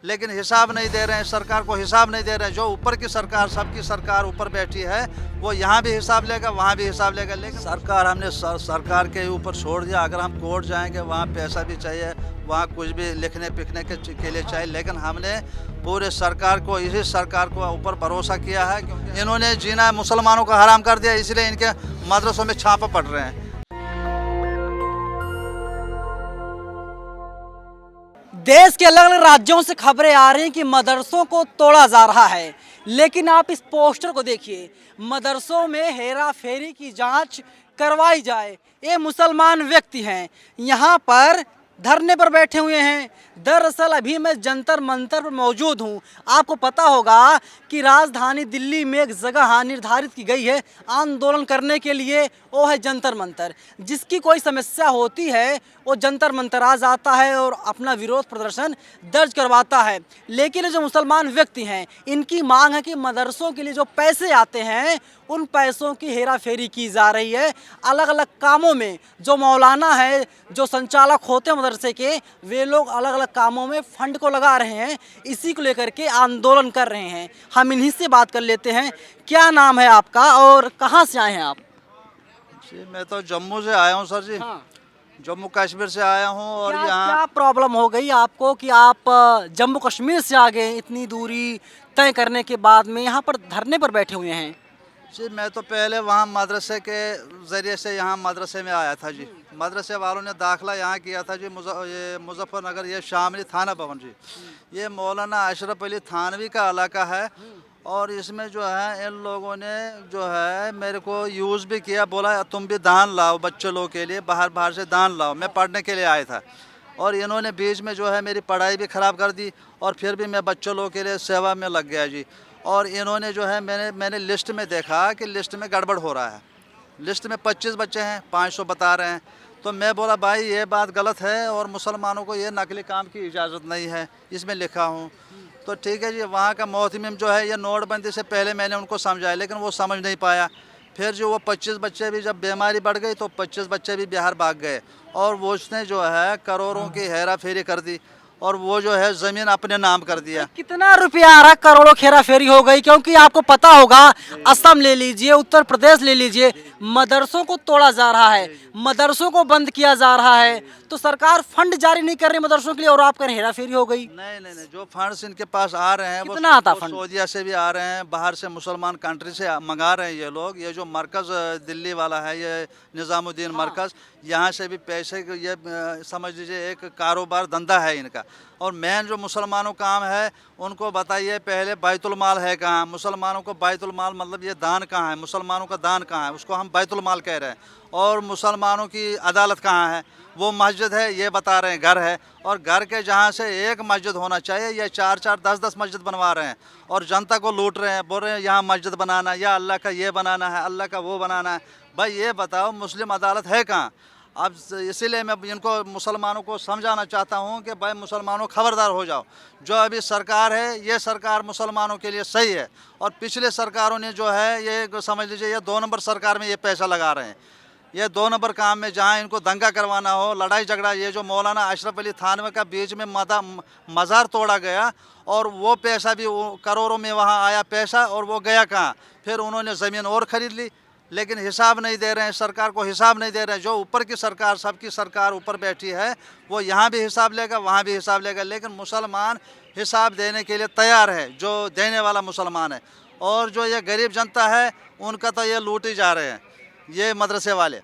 लेकिन हिसाब नहीं दे रहे हैं, सरकार को हिसाब नहीं दे रहे हैं। जो ऊपर की सरकार, सबकी सरकार ऊपर बैठी है, वो यहाँ भी हिसाब लेगा, वहाँ भी हिसाब लेगा। लेकिन सरकार हमने सरकार के ऊपर छोड़ दिया। अगर हम कोर्ट जाएंगे, वहाँ पैसा भी चाहिए, वहाँ कुछ भी लिखने पिखने के लिए चाहिए। लेकिन हमने पूरे सरकार को, इसी सरकार को ऊपर भरोसा किया है, क्योंकि इन्होंने जीना मुसलमानों का हराम कर दिया, इसलिए इनके मदरसों में छापे पड़ रहे हैं। देश के अलग अलग राज्यों से खबरें आ रही हैं कि मदरसों को तोड़ा जा रहा है, लेकिन आप इस पोस्टर को देखिए, मदरसों में हेरा फेरी की जांच करवाई जाए। ये मुसलमान व्यक्ति हैं, यहाँ पर धरने पर बैठे हुए हैं। दरअसल अभी मैं जंतर मंतर पर मौजूद हूँ। आपको पता होगा कि राजधानी दिल्ली में एक जगह निर्धारित की गई है आंदोलन करने के लिए, वो है जंतर मंतर। जिसकी कोई समस्या होती है वो जंतर मंतर आ जाता है और अपना विरोध प्रदर्शन दर्ज करवाता है। लेकिन जो मुसलमान व्यक्ति हैं, इनकी मांग है कि मदरसों के लिए जो पैसे आते हैं, उन पैसों की हेरा फेरी की जा रही है। अलग अलग कामों में जो मौलाना है, जो संचालक होते हैं मदरसे के, वे लोग अलग अलग कामों में फंड को लगा रहे हैं। इसी को लेकर के आंदोलन कर रहे हैं। हम इन्हीं से बात कर लेते हैं। क्या नाम है आपका और कहाँ से आए हैं आप? जी, मैं तो जम्मू से आया हूँ सर जी। हाँ। जम्मू कश्मीर से आया हूँ। और क्या यहाँ क्या प्रॉब्लम हो गई आपको कि आप जम्मू कश्मीर से आ गए, इतनी दूरी तय करने के बाद में यहाँ पर धरने पर बैठे हुए हैं? जी, मैं तो पहले वहाँ मदरसे के ज़रिए से यहाँ मदरसे में आया था जी। मदरसे वालों ने दाखिला यहाँ किया था जी। ये मुजफ्फरनगर, ये शामली थाना भवन जी। ये मौलाना अशरफ अली थानवी का इलाका है। और इसमें जो है, इन लोगों ने जो है मेरे को यूज़ भी किया, बोला तुम भी दान लाओ बच्चे लोग के लिए, बाहर से दान लाओ। मैं पढ़ने के लिए आया था, और इन्होंने बीच में जो है मेरी पढ़ाई भी ख़राब कर दी, और फिर भी मैं बच्चों लोग के लिए सेवा में लग गया जी। और इन्होंने जो है, मैंने लिस्ट में देखा कि लिस्ट में गड़बड़ हो रहा है। लिस्ट में 25 बच्चे हैं, 500 बता रहे हैं। तो मैं बोला भाई ये बात गलत है, और मुसलमानों को ये नकली काम की इजाज़त नहीं है, इसमें लिखा हूँ। तो ठीक है जी। वहाँ का मोहतमिम जो है, ये नोटबंदी से पहले मैंने उनको समझाया, लेकिन वो समझ नहीं पाया। फिर जो वो 25 बच्चे भी, जब बीमारी बढ़ गई तो 25 बच्चे भी बिहार भाग गए, और वो उसने जो है करोड़ों की हेरा फेरी कर दी, और वो जो है ज़मीन अपने नाम कर दिया। कितना रुपया आ रहा, करोड़ों खेरा फेरी हो गई? क्योंकि आपको पता होगा, असम ले लीजिए, उत्तर प्रदेश ले लीजिए, मदरसों को तोड़ा जा रहा है, मदरसों को बंद किया जा रहा है। तो सरकार फंड जारी नहीं कर रही मदरसों के लिए, और आप कह रहे हेरा फेरी हो गई। नहीं, जो फंड्स इनके पास आ रहे हैं, कितना आता वो फंड? सऊदीया से भी आ रहे हैं, बाहर से मुसलमान कंट्री से मंगा रहे हैं ये लोग। ये जो मरकज़ दिल्ली वाला है, ये निज़ामुद्दीन मरकज़, यहाँ से भी पैसे, ये समझ लीजिए एक कारोबार धंधा है इनका। और मेन जो मुसलमानों काम है, उनको बताइए पहले बैतुल माल है कहाँ? मुसलमानों को बैतुल माल मतलब ये दान कहाँ है? मुसलमानों का दान कहाँ है? उसको हम बैतुल माल कह रहे हैं। और मुसलमानों की अदालत कहाँ है? वो मस्जिद है, ये बता रहे हैं घर है। और घर के जहाँ से एक मस्जिद होना चाहिए, ये 4-4, 10-10 मस्जिद बनवा रहे हैं, और जनता को लूट रहे हैं। बोल रहे हैं यहाँ मस्जिद बनाना, या अल्लाह का ये बनाना है, अल्लाह का वो बनाना है। भाई ये बताओ, मुस्लिम अदालत है कहाँ? अब इसीलिए मैं इनको, मुसलमानों को समझाना चाहता हूँ कि भाई मुसलमानों खबरदार हो जाओ। जो अभी सरकार है, ये सरकार मुसलमानों के लिए सही है, और पिछले सरकारों ने जो है, ये समझ लीजिए ये 2 नंबर सरकार में ये पैसा लगा रहे हैं। ये 2 नंबर काम में, जहाँ इनको दंगा करवाना हो, लड़ाई झगड़ा। ये जो मौलाना अशरफ अली थानवी का बीच में मज़ार तोड़ा गया, और वो पैसा भी करोड़ों में वहाँ आया पैसा, और वो गया कहाँ? फिर उन्होंने ज़मीन और ख़रीद ली, लेकिन हिसाब नहीं दे रहे हैं। सरकार को हिसाब नहीं दे रहे हैं। जो ऊपर की सरकार, सबकी सरकार ऊपर बैठी है, वो यहाँ भी हिसाब लेगा, वहाँ भी हिसाब लेगा। लेकिन मुसलमान हिसाब देने के लिए तैयार है, जो देने वाला मुसलमान है। और जो ये गरीब जनता है, उनका तो ये लूट ही जा रहे हैं ये मदरसे वाले।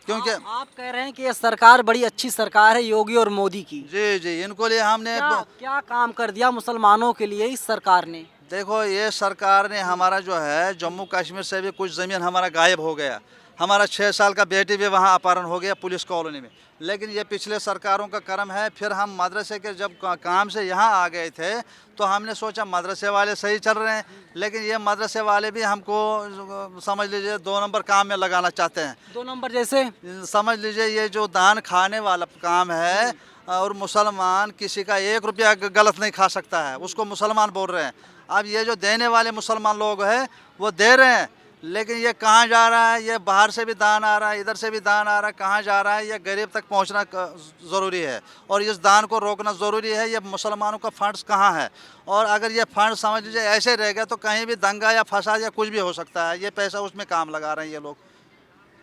क्योंकि आप कह रहे हैं कि ये सरकार बड़ी अच्छी सरकार है, योगी और मोदी की। जी, इनको लिए हमने क्या काम कर दिया मुसलमानों के लिए इस सरकार ने? देखो, ये सरकार ने हमारा जो है, जम्मू कश्मीर से भी कुछ ज़मीन हमारा गायब हो गया। हमारा 6 साल का बेटी भी वहाँ अपहरण हो गया पुलिस कॉलोनी में। लेकिन ये पिछले सरकारों का करम है। फिर हम मदरसे के जब काम से यहाँ आ गए थे, तो हमने सोचा मदरसे वाले सही चल रहे हैं, लेकिन ये मदरसे वाले भी हमको समझ लीजिए 2 नंबर काम में लगाना चाहते हैं। 2 नंबर जैसे? समझ लीजिए ये जो दान खाने वाला काम है, और मुसलमान किसी का 1 रुपया गलत नहीं खा सकता है, उसको मुसलमान बोल रहे हैं। अब ये जो देने वाले मुसलमान लोग हैं, वो दे रहे हैं, लेकिन ये कहाँ जा रहा है, ये बाहर से भी दान आ रहा है, इधर से भी दान आ रहा है, कहाँ जा रहा है, ये गरीब तक पहुँचना ज़रूरी है और इस दान को रोकना ज़रूरी है। ये मुसलमानों का फंड्स कहाँ है, और अगर ये फंड समझ लीजिए ऐसे रह गया तो कहीं भी दंगा या फसाद या कुछ भी हो सकता है। ये पैसा उसमें काम लगा रहे हैं ये लोग।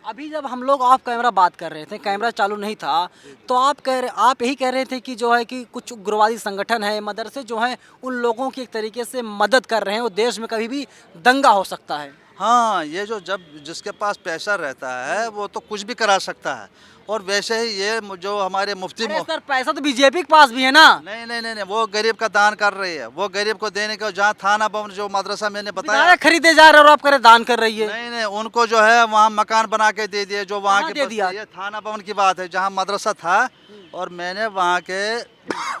अभी जब हम लोग ऑफ कैमरा बात कर रहे थे, कैमरा चालू नहीं था, तो आप यही कह रहे थे कि जो है कि कुछ उग्रवादी संगठन है, मदरसे जो हैं उन लोगों की एक तरीके से मदद कर रहे हैं, वो देश में कभी भी दंगा हो सकता है। हाँ, ये जो जब जिसके पास पैसा रहता है वो तो कुछ भी करा सकता है। और वैसे ही ये जो हमारे मुफ्ती अरे सर, पैसा तो बीजेपी के पास भी है ना। नहीं नहीं नहीं नहीं, वो गरीब का दान कर रही है। वो गरीब को देने का, जहाँ थाना भवन जो मदरसा मैंने बताया, विधायक खरीदे जा रहे हैं और आप करे दान कर रही है। नहीं नहीं, उनको जो है वहाँ मकान बना के दे दिए जो वहाँ कहाँ के दे दिया? ये थाना भवन की बात है जहाँ मदरसा था, और मैंने वहाँ के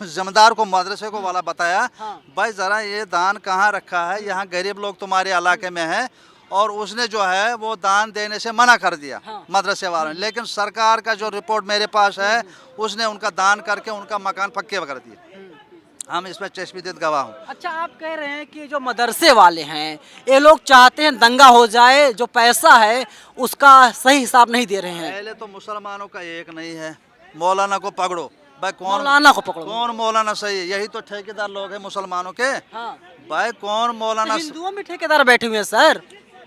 जमींदार को मदरसे को वाला बताया, हाँ। भाई ज़रा ये दान कहाँ रखा है, यहाँ गरीब लोग तुम्हारे इलाके में है, और उसने जो है वो दान देने से मना कर दिया हाँ। मदरसे वालों ने। लेकिन सरकार का जो रिपोर्ट मेरे पास है उसने उनका दान करके उनका मकान पक्के कर दिए। हम इसमें चश्मदीद गवाह हूँ। अच्छा, आप कह रहे हैं कि जो मदरसे वाले हैं ये लोग चाहते हैं दंगा हो जाए, जो पैसा है उसका सही हिसाब नहीं दे रहे हैं। पहले तो मुसलमानों का एक नहीं है, मौलाना को पकड़ो। भाई कौन मौलाना को पकड़ो? कौन मौलाना सही है? यही तो ठेकेदार लोग हैं मुसलमानों के। हाँ। भाई कौन मौलाना हिंदुओं में ठेकेदार बैठे हुए हैं सर।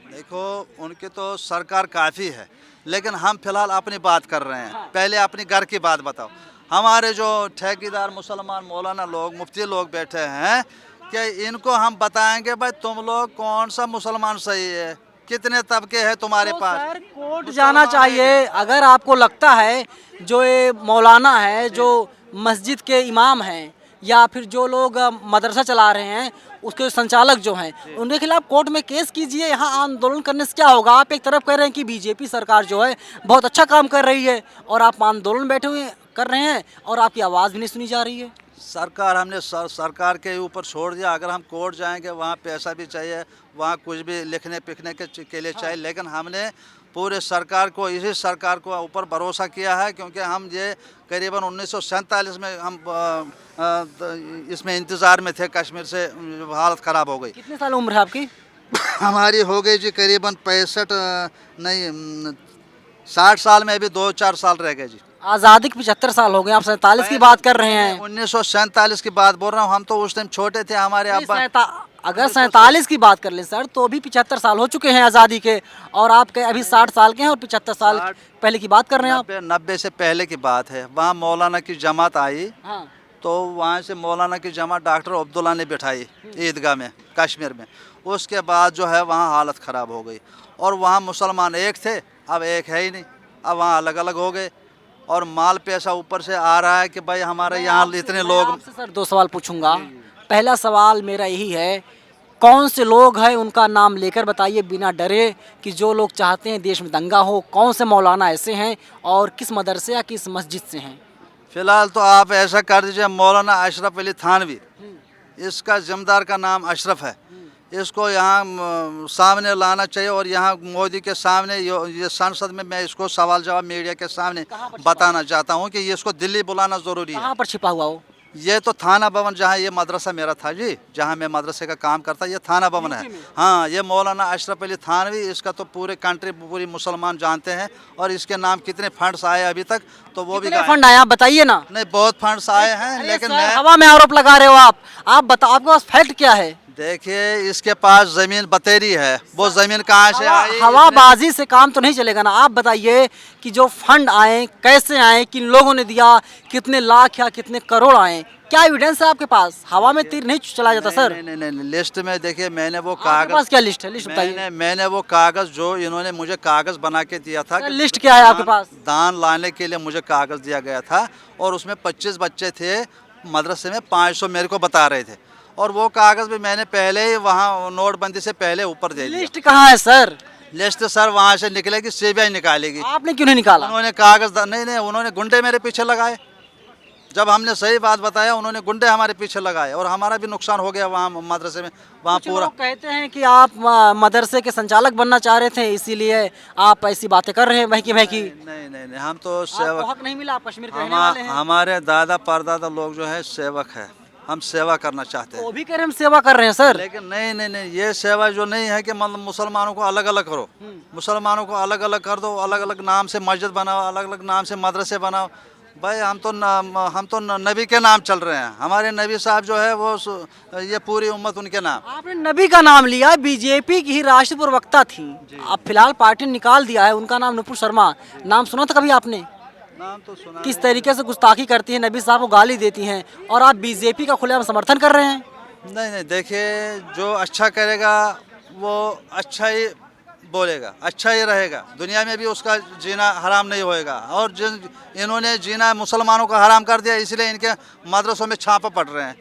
देखो, उनकी तो सरकार काफ़ी है, लेकिन हम फिलहाल अपनी बात कर रहे हैं। पहले अपनी घर की बात बताओ। हमारे जो ठेकेदार मुसलमान मौलाना लोग, मुफ्ती लोग बैठे हैं, कि इनको हम बताएंगे भाई तुम लोग कौन सा मुसलमान सही है, कितने तबके हैं तुम्हारे तो पास। सर कोर्ट जाना चाहिए अगर आपको लगता है जो ये मौलाना है, जो मस्जिद के इमाम हैं, या फिर जो लोग मदरसा चला रहे हैं उसके संचालक जो हैं, उनके खिलाफ कोर्ट में केस कीजिए। यहाँ आंदोलन करने से क्या होगा? आप एक तरफ कह रहे हैं कि बीजेपी सरकार जो है बहुत अच्छा काम कर रही है, और आप आंदोलन बैठे हुए कर रहे हैं और आपकी आवाज़ भी नहीं सुनी जा रही है। सरकार हमने सरकार के ऊपर छोड़ दिया। अगर हम कोर्ट जाएंगे वहाँ पैसा भी चाहिए, वहाँ कुछ भी लिखने पिखने के लिए चाहिए, लेकिन हमने पूरे सरकार को, इसी सरकार को ऊपर भरोसा किया है, क्योंकि हम ये करीबन 1947 में हम इसमें इंतज़ार में थे। कश्मीर से हालत ख़राब हो गई। कितने साल उम्र है आपकी? हमारी हो गई जी करीबन 65 नहीं 60 साल में अभी 2-4 साल रह गए जी। आज़ादी के 75 साल हो गए, आप 47 की बात कर रहे हैं। 1947 की बात बोल रहा हूँ। हम तो उस टाइम छोटे थे। हमारे अब्बा अगर 47 की बात कर ले सर, तो अभी 75 साल हो चुके हैं आज़ादी के, और आप अभी 60 साल के हैं और 75 साल पहले की बात कर रहे हैं आप। 90 से पहले की बात है। वहाँ मौलाना की जमात आई, हाँ। तो वहाँ से मौलाना की जमात डॉक्टर अब्दुल्ला ने बिठाई ईदगाह में, कश्मीर में। उसके बाद जो है वहाँ हालत ख़राब हो गई, और वहाँ मुसलमान एक थे, अब एक है ही नहीं। अब वहाँ अलग अलग हो गए, और माल पैसा ऊपर से आ रहा है कि भाई हमारे यहाँ इतने लोग। आपसे सर 2 सवाल पूछूंगा। पहला सवाल मेरा यही है, कौन से लोग हैं उनका नाम लेकर बताइए बिना डरे कि जो लोग चाहते हैं देश में दंगा हो। कौन से मौलाना ऐसे हैं और किस मदरसे या किस मस्जिद से हैं? फ़िलहाल तो आप ऐसा कर दीजिए, मौलाना अशरफ अली थानवी, इसका ज़िम्मेदार का नाम अशरफ है। इसको यहाँ सामने लाना चाहिए, और यहाँ मोदी के सामने ये संसद में मैं इसको सवाल जवाब मीडिया के सामने बताना चाहता हूँ कि ये इसको दिल्ली बुलाना ज़रूरी है। कहाँ पर छिपा हुआ हो? ये तो थाना भवन, जहाँ ये मदरसा मेरा था जी, जहाँ मैं मदरसे का काम करता, ये थाना भवन है। हाँ, ये मौलाना अशरफ अली थानवी, इसका तो पूरे कंट्री पूरी मुसलमान जानते हैं, और इसके नाम कितने फंड्स आए अभी तक, तो वो भी फंड आए आप बताइए ना। नहीं, बहुत फंड्स आए हैं, लेकिन मैं हवा में आरोप लगा रहे हो आप बताओ, आपके पास फैक्ट क्या है? देखिए, इसके पास जमीन बतेरी है, वो जमीन कहाँ से आई? हवाबाजी से काम तो नहीं चलेगा ना। आप बताइए कि जो फंड आए कैसे आए, किन लोगों ने दिया, कितने लाख या कितने करोड़ आए, क्या एविडेंस है आपके पास? हवा में तीर नहीं चला जाता सर। नहीं नहीं नहीं, लिस्ट में देखिए, मैंने वो आपके कागज, पास क्या लिस्ट है? लिस्ट बताइए। मैंने वो कागज जो इन्होंने मुझे कागज बना के दिया था कि लिस्ट क्या है आपके पास? दान लाने के लिए मुझे कागज दिया गया था, और उसमें 25 बच्चे थे मदरसे में, 500 मेरे को बता रहे थे, और वो कागज भी मैंने पहले ही वहाँ नोटबंदी से पहले ऊपर दे दिया। लिस्ट कहाँ है सर? लिस्ट सर वहाँ से निकलेगी, सीबीआई निकालेगी। आपने क्यों नहीं निकाला? उन्होंने कागज नहीं, उन्होंने गुंडे मेरे पीछे लगाए। जब हमने सही बात बताया, उन्होंने गुंडे हमारे पीछे लगाए, और हमारा भी नुकसान हो गया वहाँ मदरसे में। वहाँ पूरा लोग कहते हैं कि आप मदरसे के संचालक बनना चाह रहे थे, इसीलिए आप ऐसी बातें कर रहे हैं बहकी बहकी। नहीं नहीं नहीं, हम तो आपको सेवक, हक नहीं मिला, आप कश्मीर के रहने वाले हैं। हमारे दादा परदादा लोग जो है सेवक है, हम सेवा करना चाहते हैं। वो भी कह रहे हैं हम सेवा कर रहे हैं सर। लेकिन नहीं नहीं नहीं, ये सेवा जो नहीं है कि मतलब मुसलमानों को अलग अलग करो, मुसलमानों को अलग अलग कर दो, अलग अलग नाम से मस्जिद बनाओ, अलग अलग नाम से मदरसे बनाओ। भाई हम तो नबी के नाम चल रहे हैं। हमारे नबी साहब जो है वो ये पूरी उम्मत उनके नाम। आपने नबी का नाम लिया, बीजेपी की ही राष्ट्रीय प्रवक्ता थी, अब फिलहाल पार्टी ने निकाल दिया है, उनका नाम नुपुर शर्मा। नाम सुना था कभी आपने? नाम तो सुना। किस तरीके से गुस्ताखी करती है, नबी साहब को गाली देती हैं, और आप बीजेपी का खुलेआम समर्थन कर रहे हैं। नहीं नहीं, देखिए जो अच्छा करेगा वो अच्छा ही बोलेगा, अच्छा ही रहेगा, दुनिया में भी उसका जीना हराम नहीं होएगा। और जिन इन्होंने जीना मुसलमानों को हराम कर दिया, इसलिए इनके मदरसों में छापा पड़ रहे हैं,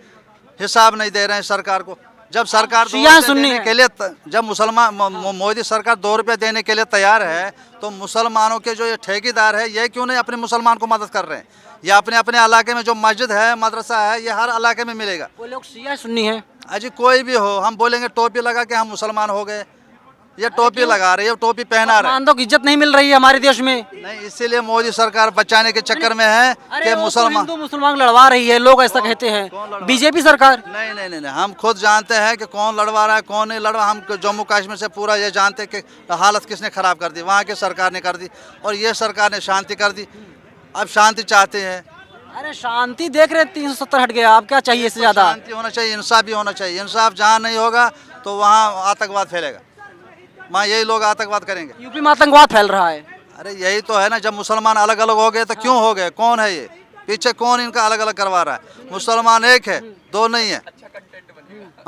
हिसाब नहीं दे रहे हैं सरकार को। जब सरकार शिया सुन्नी है। के लिए जब मुसलमान मोदी सरकार 2 रुपये देने के लिए तैयार है, तो मुसलमानों के जो ये ठेकेदार है ये क्यों नहीं अपने मुसलमान को मदद कर रहे हैं? ये अपने अपने इलाके में जो मस्जिद है, मदरसा है, ये हर इलाके में मिलेगा। वो लोग शिया सुन्नी हैं। अजी कोई भी हो, हम बोलेंगे टोपी लगा के हम मुसलमान हो गए, ये टोपी लगा रहे, ये टोपी पहना रहे। मुसलमानों को इज्जत नहीं मिल रही है हमारे देश में। नहीं, इसीलिए मोदी सरकार बचाने के चक्कर में है अरे कि वो तो मुसलमान। हिंदू मुसलमान लड़वा रही है, लोग ऐसा कहते हैं, बीजेपी सरकार। नहीं नहीं नहीं नहीं, हम खुद जानते हैं कि कौन लड़वा रहा है कौन नहीं लड़वा। हम जम्मू कश्मीर से पूरा ये जानते हैं कि हालत किसने खराब कर दी, वहाँ की सरकार ने कर दी, और ये सरकार ने शांति कर दी। अब शांति चाहते हैं। अरे शांति देख रहे हैं, 370 हट गया, आप क्या चाहिए इससे ज्यादा? शांति होना चाहिए, इंसाफ भी होना चाहिए। इंसाफ जहाँ नहीं होगा तो वहाँ आतंकवाद फैलेगा, वहाँ यही लोग आतंकवाद करेंगे। यूपी में आतंकवाद फैल रहा है। अरे यही तो है ना, जब मुसलमान अलग अलग हो गए तो क्यों हो गए? कौन है ये पीछे, कौन इनका अलग अलग करवा रहा है? मुसलमान एक है, 2 नहीं है।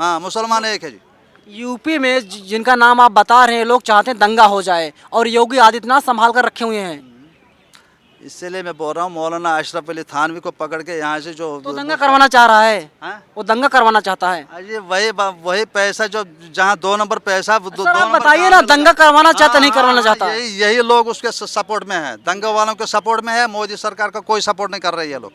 हाँ, मुसलमान एक है जी। यूपी में जिनका नाम आप बता रहे हैं, लोग चाहते हैं दंगा हो जाए, और योगी आदित्यनाथ संभाल कर रखे हुए हैं। इसलिए मैं बोल रहा हूँ, मौलाना अशरफ अली थानवी को पकड़ के यहाँ से जो तो दंगा करवाना चाह रहा है। हाँ? वो दंगा करवाना चाहता है। अरे वही पैसा जो जहाँ 2 नंबर पैसा सर आप बताइए ना, दंगा करवाना चाहता नहीं करवाना चाहता? यही लोग उसके सपोर्ट में है, दंगा वालों के सपोर्ट में है। मोदी सरकार का कोई सपोर्ट नहीं कर रही है लोग,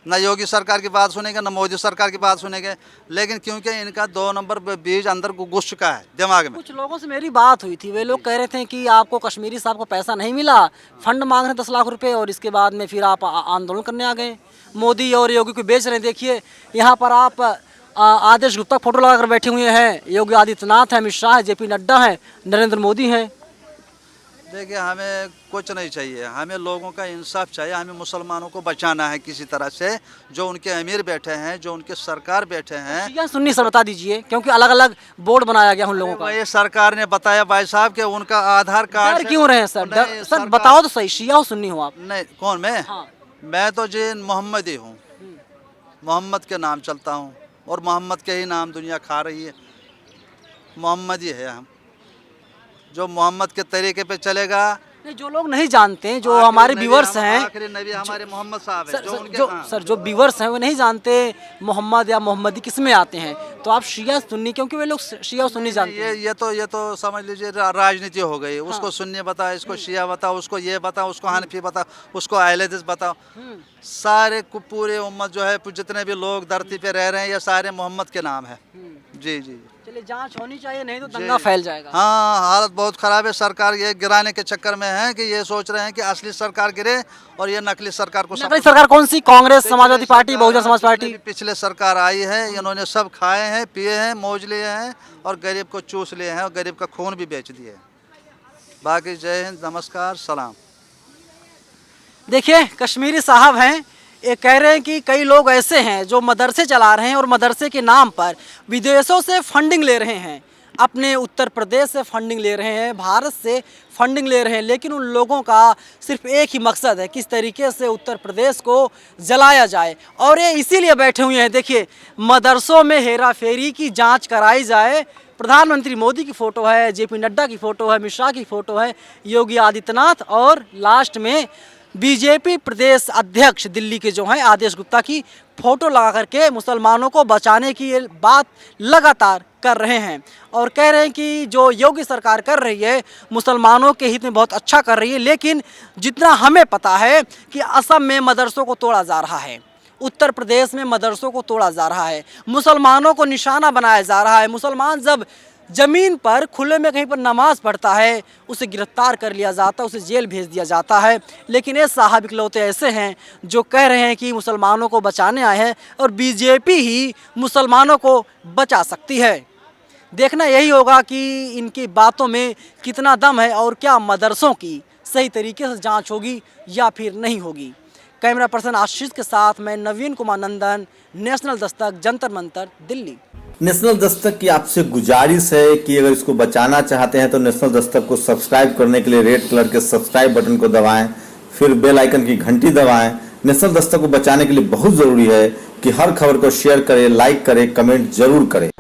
ना योगी सरकार की बात सुनेंगे ना मोदी सरकार की बात सुनेंगे। लेकिन क्योंकि इनका 2 नंबर बीज अंदर घुस चुका है दिमाग में। कुछ लोगों से मेरी बात हुई थी, वे लोग कह रहे थे कि आपको कश्मीरी साहब को पैसा नहीं मिला, फंड मांग रहे हैं 10 लाख रुपए, और इसके बाद में फिर आप आंदोलन करने आ गए। मोदी और योगी को बेच रहे हैं। देखिए यहाँ पर आप आदेश गुप्ता फोटो लगाकर बैठे हुए हैं, योगी आदित्यनाथ है, अमित शाह है, जेपी नड्डा है, नरेंद्र मोदी हैं। देखिए हमें कुछ नहीं चाहिए, हमें लोगों का इंसाफ चाहिए। हमें मुसलमानों को बचाना है किसी तरह से, जो उनके अमीर बैठे हैं, जो उनके सरकार बैठे हैं। शिया सुन्नी सर बता दीजिए, क्योंकि अलग अलग बोर्ड बनाया गया उन लोगों का। ये सरकार ने बताया भाई साहब कि उनका आधार कार्ड डर क्यों रहे हैं सर? नहीं, सर बताओ तो सही, शिया हो सुन्नी हो आप? नहीं, कौन मैं? हाँ। मैं तो जी मोहम्मदी हूँ, मोहम्मद के नाम चलता हूँ, और मोहम्मद के ही नाम दुनिया खा रही है। मोहम्मदी है हम, जो मोहम्मद के तरीके पे चलेगा। नहीं, जो लोग नहीं जानते हैं, जो हमारे व्यूअर्स हैं, आखिरी नबी हमारे मोहम्मद साहब है, जो व्यूअर्स हैं वो नहीं जानते मोहम्मद या मोहम्मदी किस में आते हैं, तो आप शिया सुन्नी, क्योंकि वे लोग शिया सुन्नी जानते हैं। ये तो समझ लीजिए राजनीति हो गई। उसको सुन्नी बताओ, इसको शिया बताओ, उसको ये बताओ, उसको हनफी बताओ, उसको अहले हदीस बताओ। सारे पूरे उम्मत जो है, जितने भी लोग धरती पे रह रहे हैं, ये सारे मोहम्मद के नाम है। जी जी, चलिए जांच होनी चाहिए, नहीं तो दंगा फैल जाएगा। हाँ, हालत बहुत ख़राब है। सरकार ये गिराने के चक्कर में है कि ये सोच रहे हैं कि असली सरकार गिरे और ये नकली सरकार को। नकली सरकार कौन सी? Congress, Samajwadi party, Bahujan Samaj party. पिछले सरकार आई है, इन्होंने सब खाए हैं, पिए हैं, मौज लिए हैं, और गरीब को चूस लिए हैं, और गरीब का खून भी बेच दिए। बाकी जय हिंद, नमस्कार, सलाम। देखिए कश्मीरी साहब हैं, ये कह रहे हैं कि कई लोग ऐसे हैं जो मदरसे चला रहे हैं, और मदरसे के नाम पर विदेशों से फंडिंग ले रहे हैं, अपने उत्तर प्रदेश से फंडिंग ले रहे हैं, भारत से फंडिंग ले रहे हैं। लेकिन उन लोगों का सिर्फ एक ही मकसद है, किस तरीके से उत्तर प्रदेश को जलाया जाए, और ये इसीलिए बैठे हुए हैं। देखिए मदरसों में हेरा फेरी की जांच कराई जाए। प्रधानमंत्री मोदी की फ़ोटो है, जेपी नड्डा की फ़ोटो है, अमित शाह की फ़ोटो है, योगी आदित्यनाथ, और लास्ट में बीजेपी प्रदेश अध्यक्ष दिल्ली के जो हैं आदेश गुप्ता की फ़ोटो लगा करके मुसलमानों को बचाने की ये बात लगातार कर रहे हैं, और कह रहे हैं कि जो योगी सरकार कर रही है मुसलमानों के हित में बहुत अच्छा कर रही है। लेकिन जितना हमें पता है कि असम में मदरसों को तोड़ा जा रहा है, उत्तर प्रदेश में मदरसों को तोड़ा जा रहा है, मुसलमानों को निशाना बनाया जा रहा है। मुसलमान जब जमीन पर खुले में कहीं पर नमाज पढ़ता है, उसे गिरफ्तार कर लिया जाता है, उसे जेल भेज दिया जाता है। लेकिन ये साहब इकलौते ऐसे हैं जो कह रहे हैं कि मुसलमानों को बचाने आए हैं और बीजेपी ही मुसलमानों को बचा सकती है। देखना यही होगा कि इनकी बातों में कितना दम है और क्या मदरसों की सही तरीके से जांच होगी या फिर नहीं होगी। कैमरा पर्सन आशीष के साथ मैं नवीन कुमार नंदन, नेशनल दस्तक, जंतर मंतर, दिल्ली। नेशनल दस्तक की आपसे गुजारिश है कि अगर इसको बचाना चाहते हैं तो नेशनल दस्तक को सब्सक्राइब करने के लिए रेड कलर के सब्सक्राइब बटन को दबाएं, फिर बेल आइकन की घंटी दबाएं। नेशनल दस्तक को बचाने के लिए बहुत जरूरी है कि हर खबर को शेयर करें, लाइक करें, कमेंट जरूर करें।